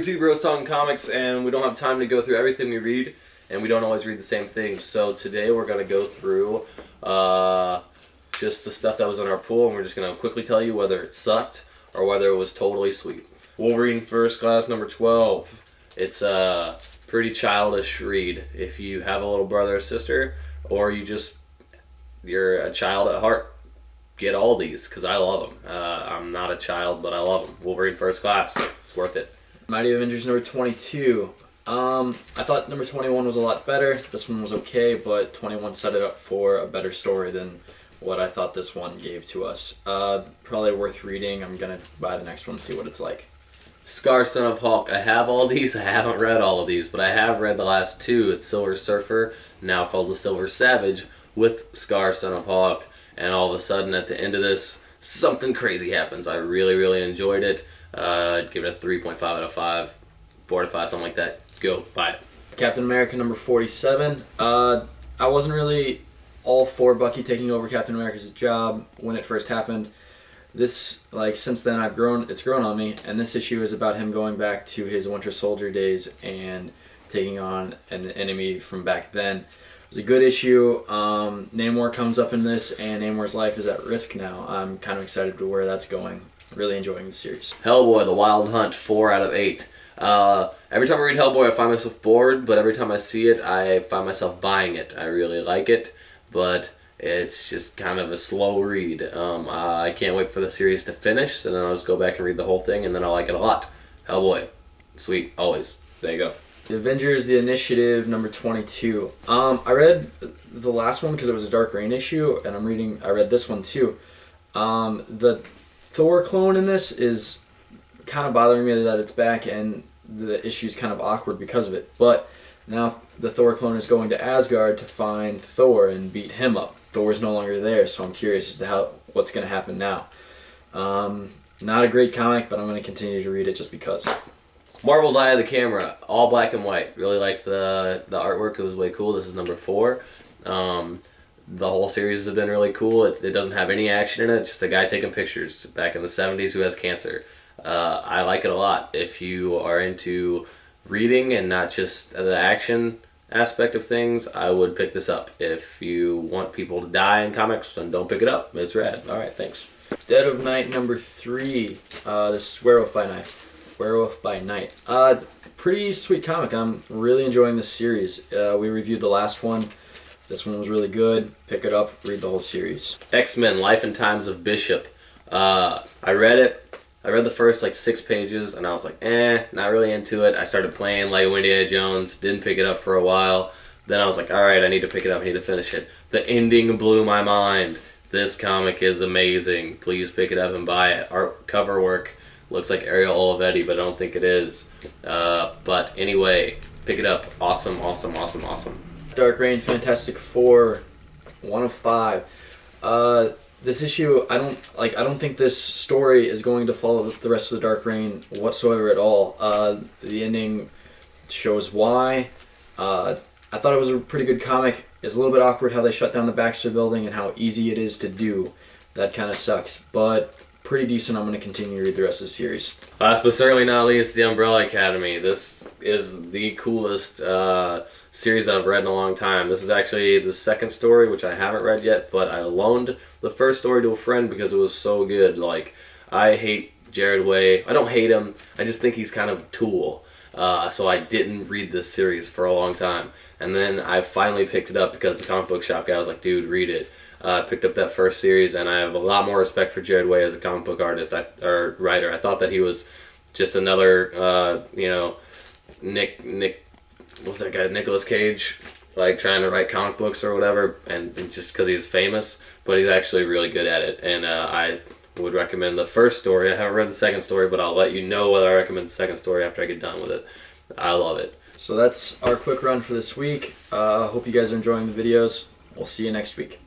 two bros talking comics, and we don't have time to go through everything we read, and we don't always read the same things. So today we're going to go through just the stuff that was in our pool, and we're just going to quickly tell you whether it sucked or whether it was totally sweet. Wolverine First Class number 12. It's a pretty childish read. If you have a little brother or sister, or you're a child at heart, get all these, because I love them. I'm not a child, but I love them. Wolverine First Class. It's worth it. Mighty Avengers number 22. I thought number 21 was a lot better. This one was okay, but 21 set it up for a better story than what I thought this one gave to us. Probably worth reading. I'm going to buy the next one and see what it's like. Scar, Son of Hulk. I have all these. I haven't read all of these, but I have read the last two. It's Silver Surfer, now called the Silver Savage, with Scar, Son of Hulk. And all of a sudden, at the end of this, something crazy happens. I really, really enjoyed it. I'd give it a 3.5 out of 5, 4 out of 5, something like that. Go, buy it. Captain America number 47. I wasn't really all for Bucky taking over Captain America's job when it first happened. This, since then it's grown on me, and this issue is about him going back to his Winter Soldier days and taking on an enemy from back then. It was a good issue. Namor comes up in this, and Namor's life is at risk now. I'm kind of excited to where that's going. Really enjoying the series. Hellboy, The Wild Hunt, 4 out of 8. Every time I read Hellboy, I find myself bored, but every time I see it, I find myself buying it. I really like it, but it's just kind of a slow read. I can't wait for the series to finish, and then I'll just go back and read the whole thing, and then I'll like it a lot. Hellboy, sweet, always. There you go. The Avengers, The Initiative, number 22. I read the last one because it was a Dark Reign issue, and I read this one too. The Thor clone in this is kind of bothering me that it's back, and the issue's kind of awkward because of it. But now the Thor clone is going to Asgard to find Thor and beat him up. Thor's no longer there, so I'm curious as to what's going to happen now. Not a great comic, but I'm going to continue to read it just because. Marvel's Eye of the Camera, all black and white. Really liked the artwork. It was way cool. This is number 4. The whole series has been really cool. It doesn't have any action in it. It's just a guy taking pictures back in the 70s who has cancer. I like it a lot. If you are into reading and not just the action aspect of things, I would pick this up. If you want people to die in comics, then don't pick it up. It's rad. Alright, thanks. Dead of Night number 3. This is Werewolf by Night. Pretty sweet comic. I'm really enjoying this series. We reviewed the last one. This one was really good. Pick it up, read the whole series. X-Men, Life and Times of Bishop. I read it. I read the first 6 pages, and I was like, not really into it. I started playing Lego Indiana Jones, didn't pick it up for a while. Then I was like, alright, I need to pick it up, I need to finish it. The ending blew my mind. This comic is amazing. Please pick it up and buy it. Art cover work looks like Ariel Olivetti, but I don't think it is. But anyway, pick it up. Awesome, awesome, awesome, awesome. Dark Reign Fantastic Four, 1 of 5. This issue, I don't think this story is going to follow the rest of the Dark Reign whatsoever at all. The ending shows why. I thought it was a pretty good comic. It's a little bit awkward how they shut down the Baxter building and how easy it is to do. That kind of sucks, but pretty decent. I'm going to continue to read the rest of the series. Last but certainly not least, The Umbrella Academy. This is the coolest series I've read in a long time. This is actually the second story, which I haven't read yet, but I loaned the first story to a friend because it was so good. I hate Jared Way. I don't hate him. I just think he's kind of a tool. So I didn't read this series for a long time. And then I finally picked it up because the comic book shop guy was like, dude, read it. Picked up that first series, and I have a lot more respect for Jared Way as a comic book artist or writer. I thought that he was just another, what's that guy, Nicolas Cage, trying to write comic books or whatever, and just because he's famous, but he's actually really good at it. And I would recommend the first story. I haven't read the second story, but I'll let you know whether I recommend the second story after I get done with it. I love it. So that's our quick run for this week. Hope you guys are enjoying the videos. We'll see you next week.